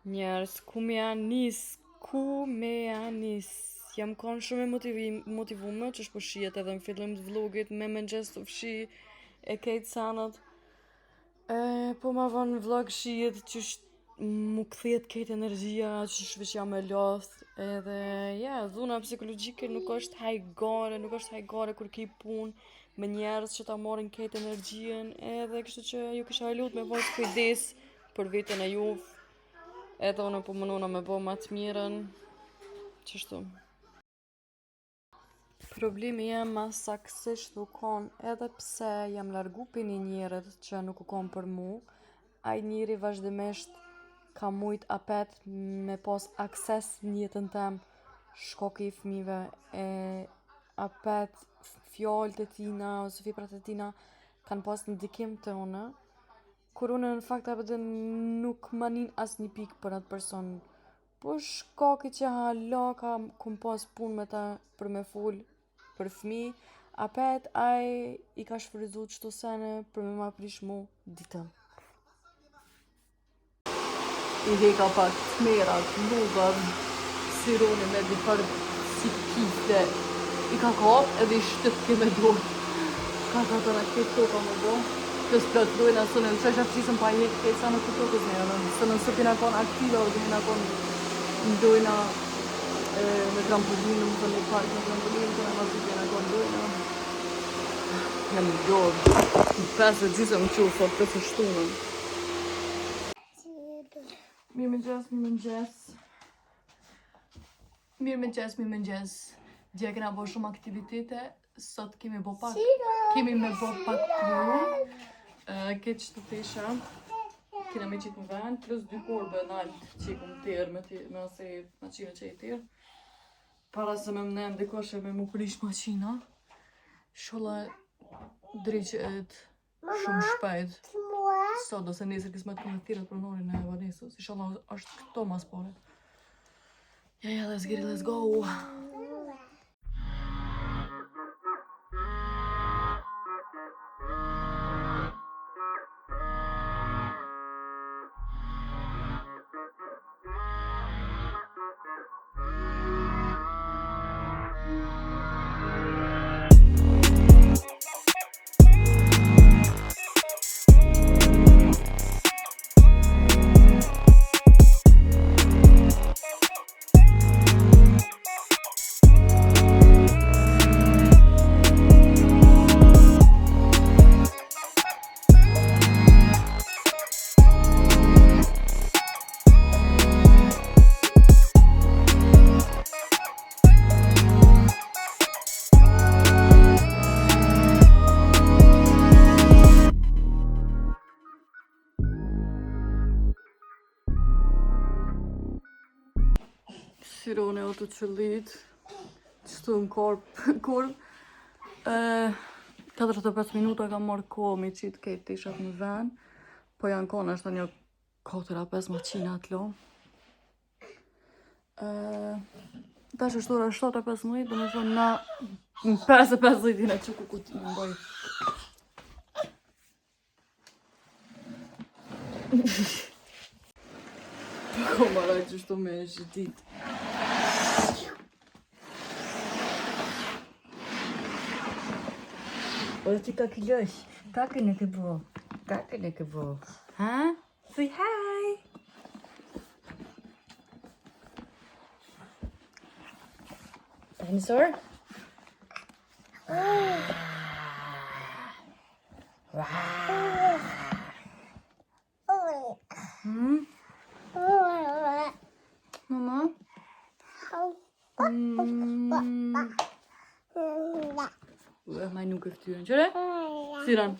Njerës, ku me anis? Jam konë shumë e motivume që shpo shijet edhe në fillim të vlogit me mëngjes të fshi e kejtë sanët. Po ma vonë vlog shijet që mu këthijet kejtë energjia që shveq jam e loth edhe dhuna psikologjike nuk është hajgare kur ki pun me njerës që ta morin kejtë energjien edhe kështu që ju kisha lut me vojt kujdes për vetën e juve. Edhe unë po mënona me bo ma të mirën, qështu. Problemi jem ma saksisht u kon, edhe pse jam largu për një njerët që nuk u kon për mu, ai njeri vazhdimisht ka mujt apet me pas akses në jetën tem, shkoki i fmive, apet fjallët e tina ose veprat e tina kanë pas në ndikim të une, kur unë në fakt nuk më nin as një pikë për atë person. Po shkaki që hala kom pas pun me ta për me fol për fmi, apet ai i ka shfryzu qëto sene për me ma prish mu ditën. I heka pak tmerat, lugat, sironi me dipar si kiste. I ka kap edhe i shtyp kime dorë. Ka të raket toka më do. Plus plot dojna së në që fshisëm pa jek këtë sa në këtë tokës një, së në së kina kon aktive, o kina kon dojna me trampolinë, më të një park me trampolinë, këna ma të kina kon dojna. Jam gjodë, në 5 gjysëm që u thot të shtunën. Mirëmëngjes. Dje kena bo shumë aktivitete, sot kemi bo pak, kemi me bo pak punë. Këtë që të tesha, kena me qitë në vend, plus 2 korbe nalt që i kom tërë me ase maqina që i tërë. Para se me mnem dikoshe me mu prish maqina, sholla dreqet shumë shpejt. Sot do se nesër kësë me të këmë të tjera për norin e Vanesës, sholla është këto mas pare. Ja, let's go! Sirone o të qëllit, qëtu në korp, 45 minuta kam marrë kohë me qitë kejtë të ishat në ven, po janë kone është një 4-5 maqina të lo. Tash është ora 7:15, dhe me thonë na në 5:50 jena që ku ti në mboj. Ko maraj që shto me e shqytit. O ti kak lësh, kakën e ke bo, ha? Say hi! Dinosaur? Mama? Ma nuk e ftyrën, qëre? Siran.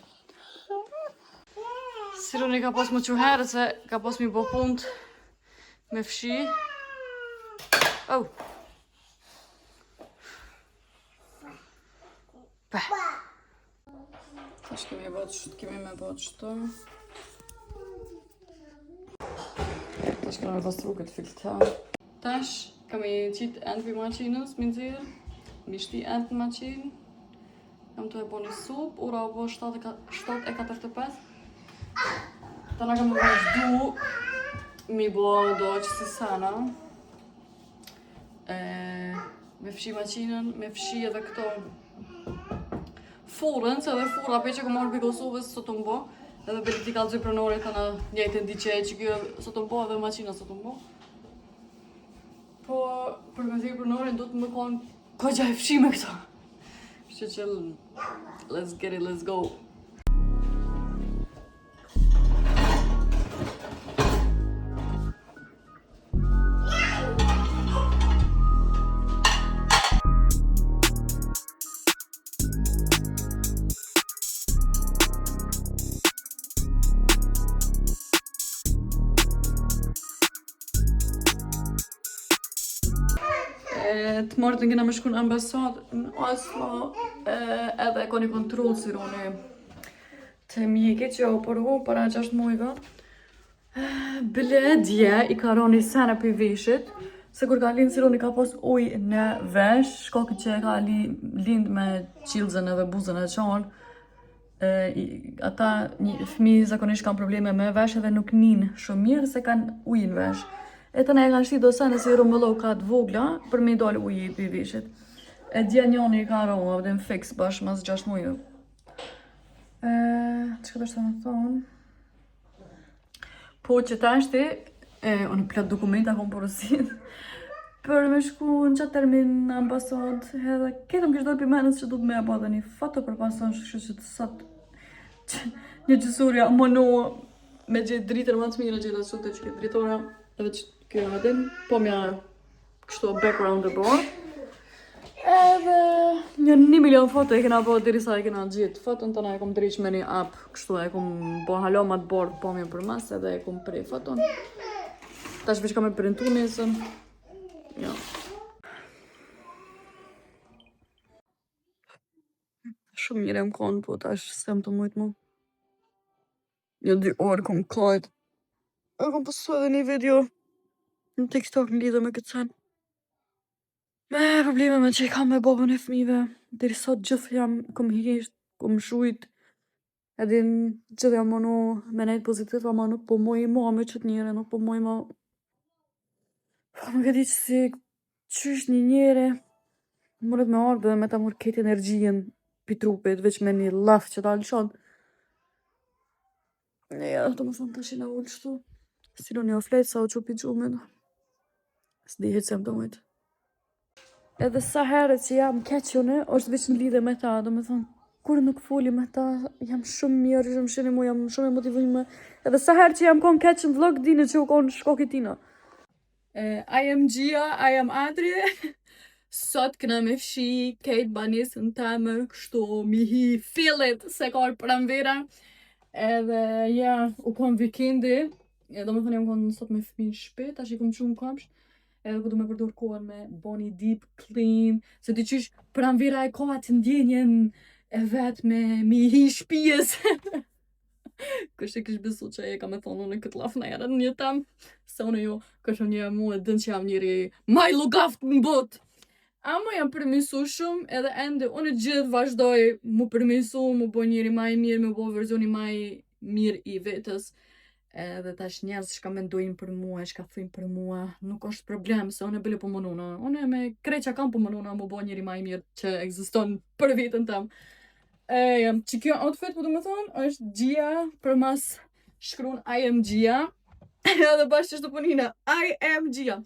Siran i ka pas më quherë se ka pas mi bo punt me fshi. Oh! Pa! Tash kemi me bot qëto. Tash kemi me pastru këtë filtar. Tash kemi qitë endë për maqinës, minëzirë. Mi shti endë në maqinë. Jam të e bo një sup, ora o bo 7:45. Ta nga kam vazhdu Mi bo do që si sana. Me fshi maqinën, me fshi edhe këto furën, se edhe fura pe që ku marrë për Kosovës sot të mbo. Edhe për t'i kalëzoj pronore të në njëjtën diqej që kjo sot të mbo edhe maqina sot të mbo. Po, për me thirë pronore do të më konë kogja e fshi me këto. Kështë që let's get it, let's go. Të marrë të ngena me shku në ambasadë në Oslo edhe ka një kontrol si roni të mjekit që oporohu para 6 muajve. Bile dje i ka roni sene për veshit, se kur ka lind si roni ka pas uj në vesh, shkaki që ka lind me qilzën edhe buzën e qanë. Ata fëmi zakonisht kanë probleme me vesh edhe nuk nin shumë mirë se kanë uj në vesh. E të ne e kanë shti do sene si rumëllo ka të vogla për me i dalë uji i për veshit. E dje njoni i ka roma dhe në fix bashkë mas 6 mujë. Që këtë është të më thonë? Po që ta shti, unë plot dokumenta kom porosit për me shku në qatë termin në ambasad edhe ketëm kështë dojë për menës që du të me e ba dhe një foto për pason që të sot një gjësurja mënu me gjithë dritër më të mirë gjithë asute që këtë dritora edhe që kjo adin, po mja kështu background e bërë. Edhe një 1 milion foto e kena bërë diri sa e kena gjithë. Foton të na e kom driq me një app, kështu e kom bërë halomat bërë po mja për mas edhe e kom prej foton. Tash veç ka me printu nesën. Ja. Shumë mire më konë, po tash s'em të mujtë mu. Një 2 orë kom kajt. E kom pësu edhe një video në TikTok në lidhë me këtë sen. Me probleme me që i kam me babën e fëmive. Deri sot gjithë jam kom hisht, kom shujt. Edhin gjithë jam mënu me nejtë pozitiv, ama nuk po moj ma me qëtë njëre, nuk po moj ma... Nuk e di që si qysh një njëre. Mëret me ardhë dhe me ta mërë ketë energjien pi trupit, veç me një laf që ta lëshon. Ja, do më thonë të shina ullë qëtu. Stilo një oflejt sa u qupi gjumën. S'di heq se më të mujtë. Edhe sa herët që jam kequne, është veç në lidhe me ta, do me thonë, kur nuk foli me ta, jam shumë mirë, shumë shini mu, jam shumë e motivume. Edhe sa herë që jam konë keq në vlog, dine që u konë shkoki tina. I am Gia, I am Adri. Sot këna me fshi, kejt banisën teme, kështu, mi hi fillit se ka pranvera. Edhe, ja, u konë vikendi. Do me thonë, jam konë sot me fëmi në shpet, tash i kom qumë kamsh. Edhe ku du me përdor kohën me boni deep clean, se ti qysh pranvera e ka atë ndjenjen e vetë me mi hi shpijes. Kështë e kish besu që e ka me thonë unë këtë laf në erën një tem, se unë jo, kështë një mu e dënë që jam njëri maj lugaft në botë. Amo jam përmisu shumë, edhe ende unë gjithë vazhdoj mu përmisu, mu bo njëri maj mirë, mu bo verzioni maj mirë i vetës. Edhe tash njerëz që ka mendojnë për mua, që ka thujnë për mua, nuk është problem, se unë e bële po mënuna. Unë me kreqa kam po mënuna, mu bo njëri maj mirë që egziston për vitën tam. Që kjo outfit, po du me thonë, është Gia, për mas shkruan I am Gia, edhe bashkë që shtë punina, I am Gia.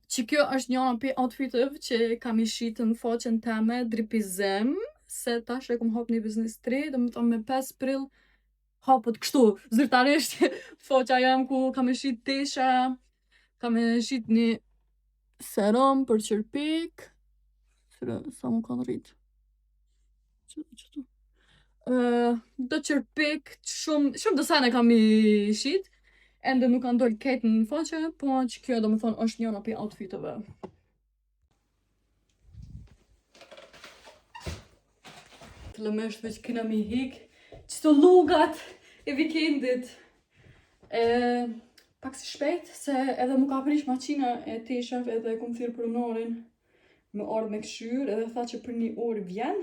Që kjo është njëna për outfitëv që kam i shqitë në faqen teme, dripizem, se tash e kom hop një biznis 3, dhe me thonë me 5 prill, hapët kështu, zyrtarisht, foqa jam ku kam e shqit tesha, kam e shqit një serum për qërpik, sa mu kanë rritë. Do qërpik, shumë do sene kam i shqit, ende nuk kanë dollë ketë në faqe, po që kjo do me thonë është njëna për outfitëve. Të lëmesht veç këna mi hik, qëto lugat e vikendit. Pak si shpejt, se edhe mu ka prish maqina e teshave edhe kom thirë pronorin me orë me këshyr, edhe tha që për 1 orë vjen.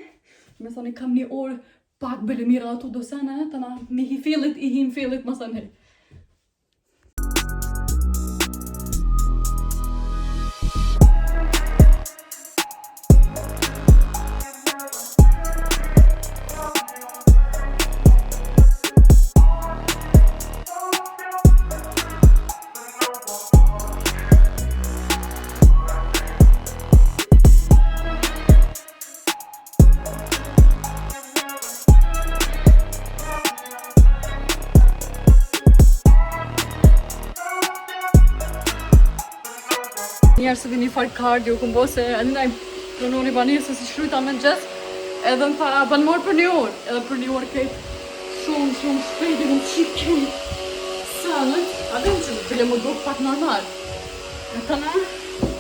Me thoni kam 1 orë pak bële mira ato dosene, të na mi hi fillit, i hin fillit masane. Njerë se vini farë kardio, këmë bo se edhe naj prononi banisë si shryta me në gjesë, edhe më tha, banë morë për 1 orë, edhe për 1 orë kejtë shumë shpejt, e më qikë kejtë sanët, adem që bile më duke pak normal. E të në,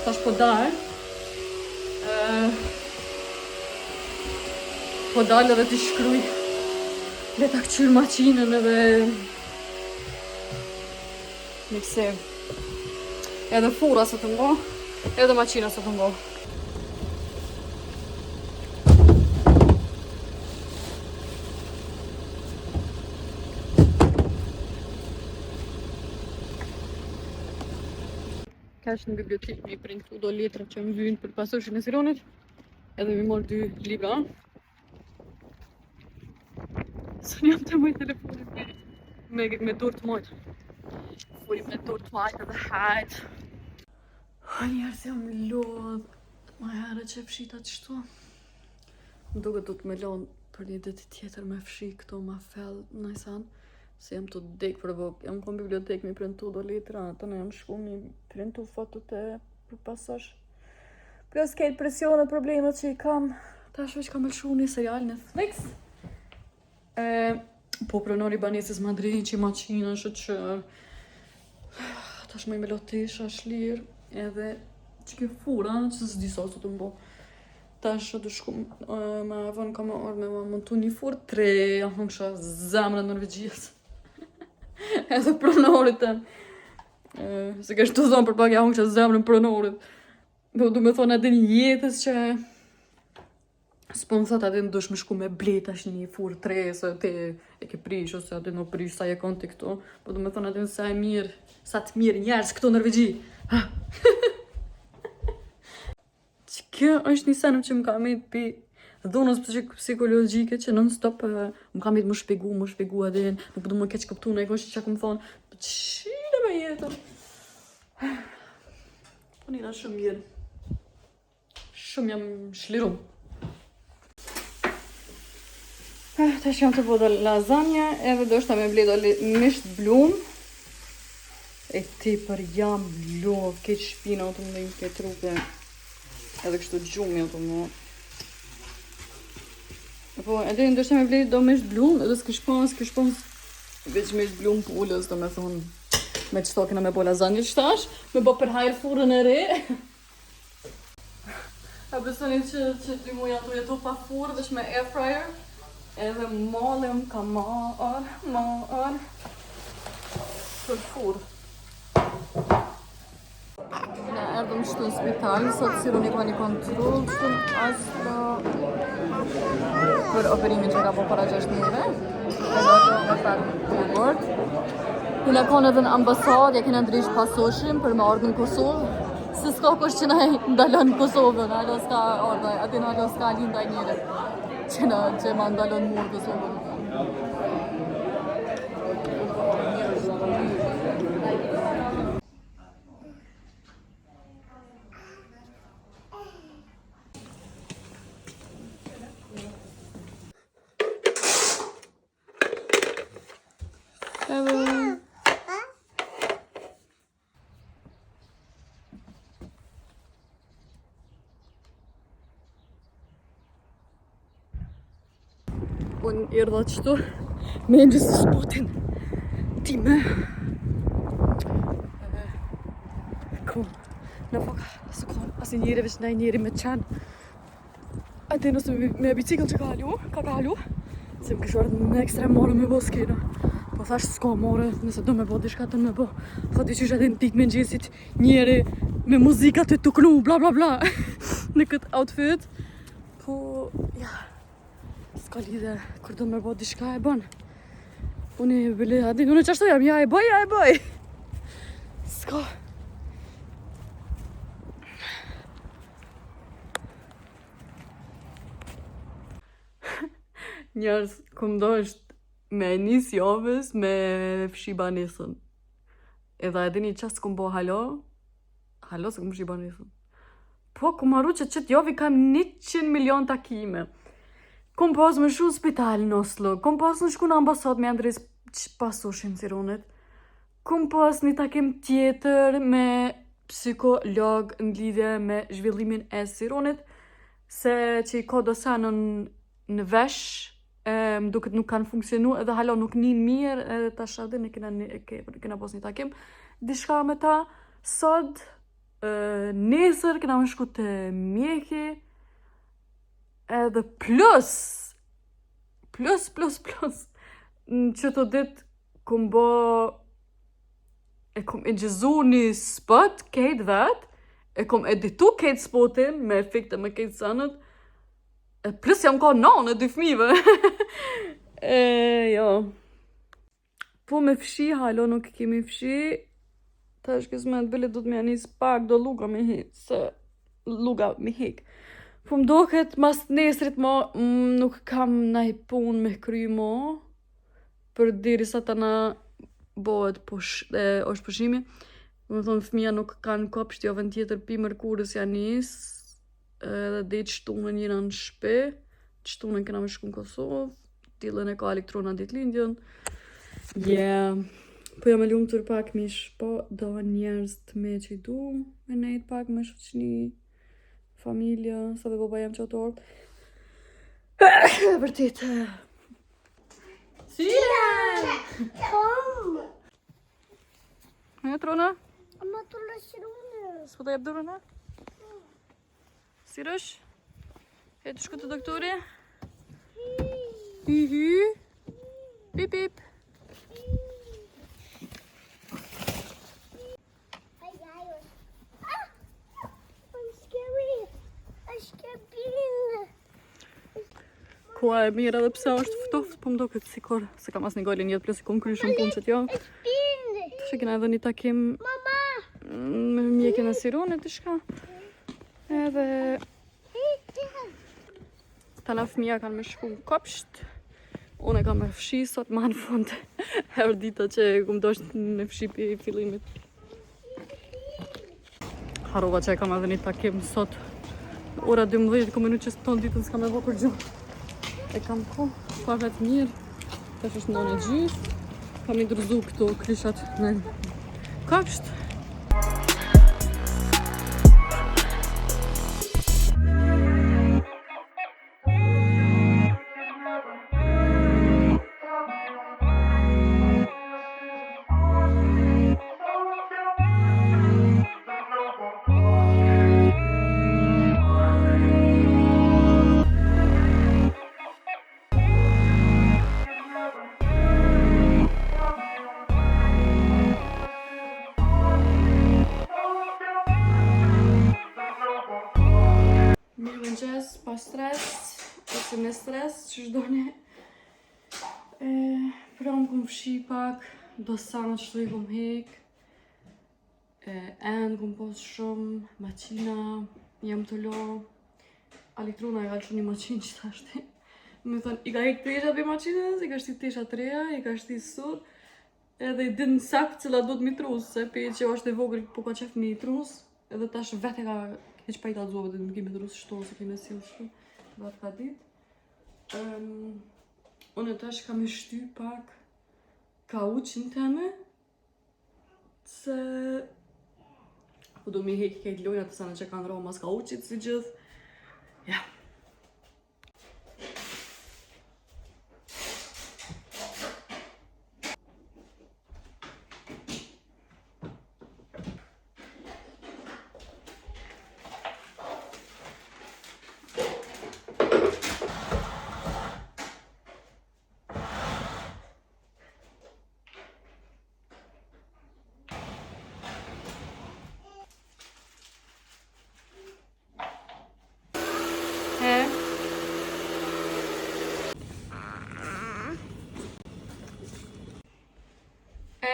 tash po dalë, po dalë edhe t'i shkruj, le ta këqyrë maqinën edhe një këse, edhe fura së të mbo, edhe maqina së të mbo. Ka është në bibliotekë mi print këto letra që më vynë për pasoshën e Sironit, edhe mi morë 2 libra. Së jam të mëjë telefonit me dorë të majtë. Furim me dorë të majtë edhe hajtë. Njerë se jam lodhë, ma herë që e fshita qështu. Më duke du të me lonë për një ditë tjetër me fshi këto ma fell në sanë. Se jam të dekë për vokë, jam kom bibliotekë mi printu do letra, të në jam shku mi printu fotot e për pasash. Plus kejtë presionet, problemet që i kam, tash veç kam lëshu një serial Netflix. Po pronori banesës Madridin që i maqina, shëqër. Tash më i melotisha, shlirë, edhe që ke fura, që s'di sa së të mbo. Tash të shku ma avon ka më orë me ma montu një furë, 3, jam hëngsha zemrë Norvegjisë. Edhe pronorit të se kesh të thonë për pak ja hëngsha zemrën pronorit. Po du me thonë edhe një jetës që s'po më thot edhe në dush me shku me blet ashtë një furë 3, se te e ke prish, ose edhe në prish sa je konti këto. Po du me thonë edhe sa e mirë, sa të mirë njerës këto Norvegji. Që kjo është një senëm që më ka me të pi dhunës psikologjike që non-stop më kam jetë më shpegu edhe nuk du më keq këptu në e kështë që këmë thonë qire me jetën. Po njëra shumë mirë. Shumë jam shlirum. Tash jam të po do lasagna edhe do shta me bledo misht blum. E ti për jam lov, keq shpina o të më dhejmë ke trupe. Edhe kështu gjumi o të më. Po, edhe ndështë me blejt do misht blum, edhe s'kish pas veç misht blum pullës, do me thonë me qëto kena me bo lasagna qëtash, me bo për hajrë furën e re. A besoni që 2 muja të jetu pa furë, veç me air fryer, edhe malem ka marë për furë. Ne erdëm qëtu në spital, sot Sironi ka një kontrol qëtu në astro për operimin që ka po para 6 njëve. Edhe ato me farë të bord. Kina konë edhe në ambasad, ja kina ndrysh pasoshim për me ardhë në Kosovë. Se s'ka kush që na ndalon në Kosovën, alo s'ka ardhaj, ati në alo s'ka lindaj njëre që ma ndalon murë Kosovën. Unë erdha qëtu me njës spotin time. Kom, në foka, së kom, asë njëri veç nëj njëri me qenë. Ate nëse me bicikl që ka kalu, se më këshu ardhë me ekstrem morë me bo s'kena. Po thash s'ka morë, nëse do me bo dishka të me bo. Thot i qysh edhe në tik me njësit njëri me muzikat të tuknu, bla bla bla. Në këtë outfit. Po, ja. S'ka lidhe, kur do me bo dishka e bën. Unë e bële adin, unë qashtu jam, ja e bëj. S'ka. Njerës, këm do është me njës javës me fshi banesën. Edhe edini qasë këm bo halo se këm fshi banesën. Po, këm arru që qëtë javi kam 100 milion takime. Kom pas me shu spital në Oslo, kom pas në shku në ambasad me Andres pasoshin Sironit. Kom pas një takim tjetër me psikolog në lidhje me zhvillimin e sironit, se që i ka do sanën në vesh, më duket nuk kanë funksionu edhe hala nuk nin mirë, edhe ta shadin e kena pos një takim dishka me ta sot, nesër kena më shku të mjeki, edhe plus në qëto dit kum bo e kum e gjizu një spot kejt vet, e kum editu kejt spotin me efekte me kejt sanët, e plus jam ka nanë e 2 fmive. Jo. Po me fshi, halo nuk kemi fshi, ta shkismet bile du të me anis pak do luga me hik, se luga me hik. Po m'doket mas nesrit ma nuk kam naj pun me kry ma, për diri sa ta na bëhet është pushimi. Më thonë fëmija nuk kanë kopsht javën tjetër pi mërkurës janis, edhe dhe i qëtunën jena në shpe, qëtunën kena me shku në Kosovë, tilën e ka elektrona ditë lindjën. Po jam e lumë tër pak mish, po do njerës të me që i du, me nejt pak me shoqni, familja, sa dhe baba jam qatë orët. Vërtit. Sire! Kom! E, Trona? Ama të lëshirune. S'po të jep durën, e? Sirësh? E të shku të doktori? Hy. Pip, pip. Kua e mirë edhe pse është ftoft, po më duket sikur se kam as një gojlin jetë plus i kom kry shumë punë që t'jo. Të kena edhe një takim me mjekin e sironit të shka. Edhe tana fëmija kanë me shku në kopsht. Unë e kam me fshi sot ma në fund herë dita që kum dosht me fshi pi fillimit. Harova që e kam edhe një takim sot. Ora 12, kom minu që së tonë ditën s'kam e vokur gjumë. E kam ko, pa vetë mirë, tash është ndonë e gjithë, kam i drëzu këto kryshat në kopsht. Pa stres, ose me stres, që shdojnë. Pra më kum fshi pak, do sanë që të i kum hek. Enë kum pos shumë, maqina, jam të lo. Elektrona e ka që një maqinë që ta shti. Me thonë, i ka hek tesha për maqinës, i ka shti tesha të reja, i ka shti sur. Edhe i din sakt cila do të mitrus, se pe që është e vogël po ka qef me i trus. Edhe tash vete ka heq pa i talzove dhe nuk i me drusë shto, se kime silë shto, dhe atë ka dit. Unë tash kam e shty pak kauqin teme, se po do mi heki kejt lojna të sana që kanë rohë mas kauqit si gjithë. Ja.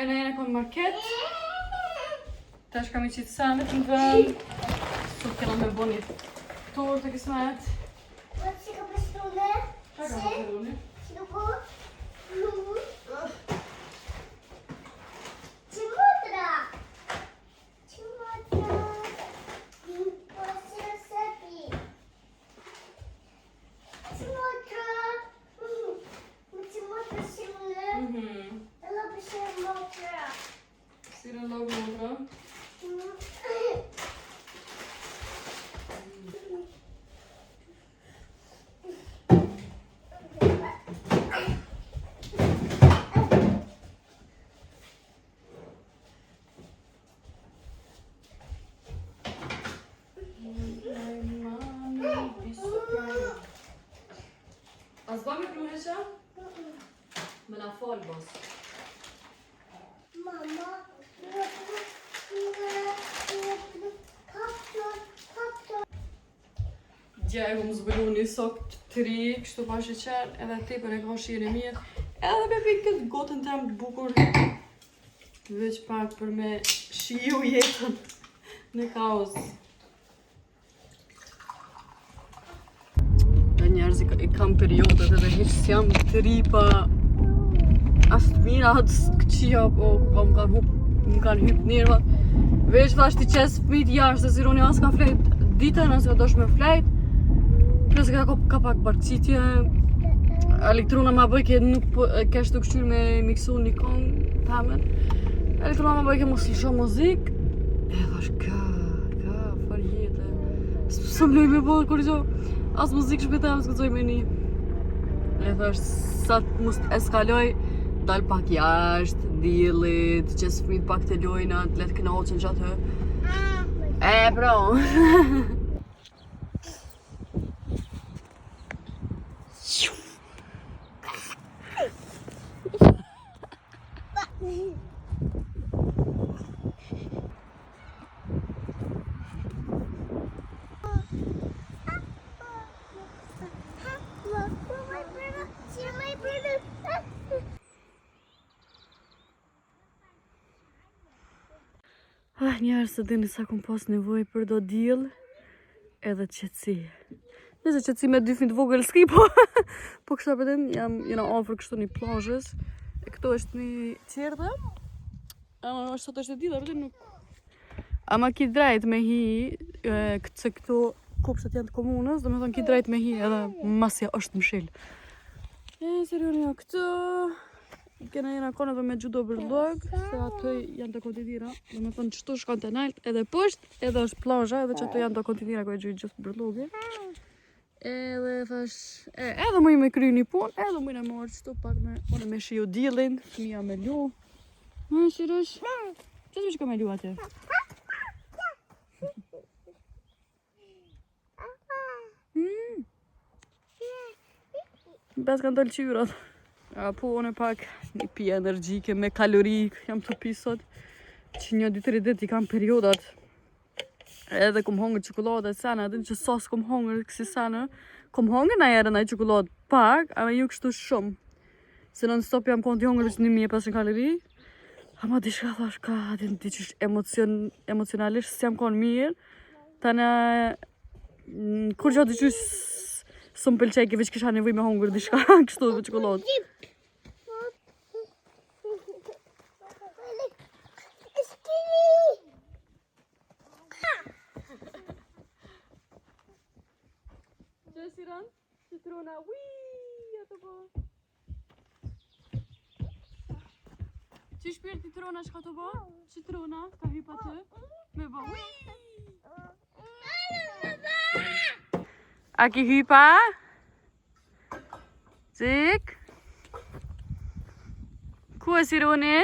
Ne kom market. Tash kam i qitë sanët në vend. Sot kena me bo një torë të kismet. Si ka përstune? Qa ka përstune? Si ka po? Që motra? Që motra? Po si në sepi? Që motra? Që motra si më? Ela përshë motra. Si në logë motra? Dje e kom zbulu një sok të ri, kështu pa sheqer, edhe tepër e ka shire mirë. Edhe me pikë këtë gotën tem të bukur. Veç pak për me shiju jetën në kaos. Dhe njerëz i kam periodet edhe hiq s'jam të ri pa as të mira, as të këqia, po më kanë hyp nervat. Veç thash t'i qes fëmijët jashtë, se Sironi as ka flejt ditën, as ka dosh me flejt. Plus ka pak barkëcitje. Elektrona ma bëj ke nuk kesh të kështyr me miksu një kong tamen. Elektrona ma bëj ke mos lësho muzik. E thash ka far jetë. Së më lej me bëllë kur gjo. As muzik shpetem s'gëzoj me një. E thash sa mos eskaloj, dal pak jashtë, diellit, qes fëmijët pak të lojna, të letë kënaqen që atë. E pro. Njerës se dini sa kom pas nevoj për do diell edhe qetësi. Nëse qetësi me 2 fëmijë të vogël s'ki, po kështu për din, jena afër kështu një plazhës. E këto është një qerdhe. Ama sot është e diella, për din nuk. Ama ki drejt me hi, se këto kopshtet janë të komunës, do me thonë ki drejt me hi edhe masja është mshil. Serioni jo këto. Kena jena kone dhe me gjudo bërlog, se atë janë të kontinira. Do me thonë qëtu shkon të nalt, edhe poshtë, edhe është plazha, edhe që ato janë të kontinira ku e gjujë gjithë bërlogi. Edhe thash, edhe muj me kry një pun, edhe muj në morë qëtu pak me shiju diellin, fëmija me lu. Shirush, që të shko me lu atë? Bes kanë dollë qyrat. Po unë pak një pi energjike me kalorik, jam të pi sot, që 1-2-3 dit i kam periodat. Edhe kom hongër qokoladë e sene, edhe që sos kom hongër kësi sene, kom hongër na jere na i qokoladë pak, ama ju kështu shumë. Se non stop jam konti hongër është 1500 kalori, ama di shka thash ka, di që emocionalisht s'jam konë mirë, tane kur gjatë di që së më pëlqej, veç kisha nevoj me hongër di shka kështu dhe qokoladë. Siran, citrona, wii, ato po. Qish për citrona shka të po? Citrona, ka hypa të, me bo, wii. A ki hypa? Cik? Ku e Sironi?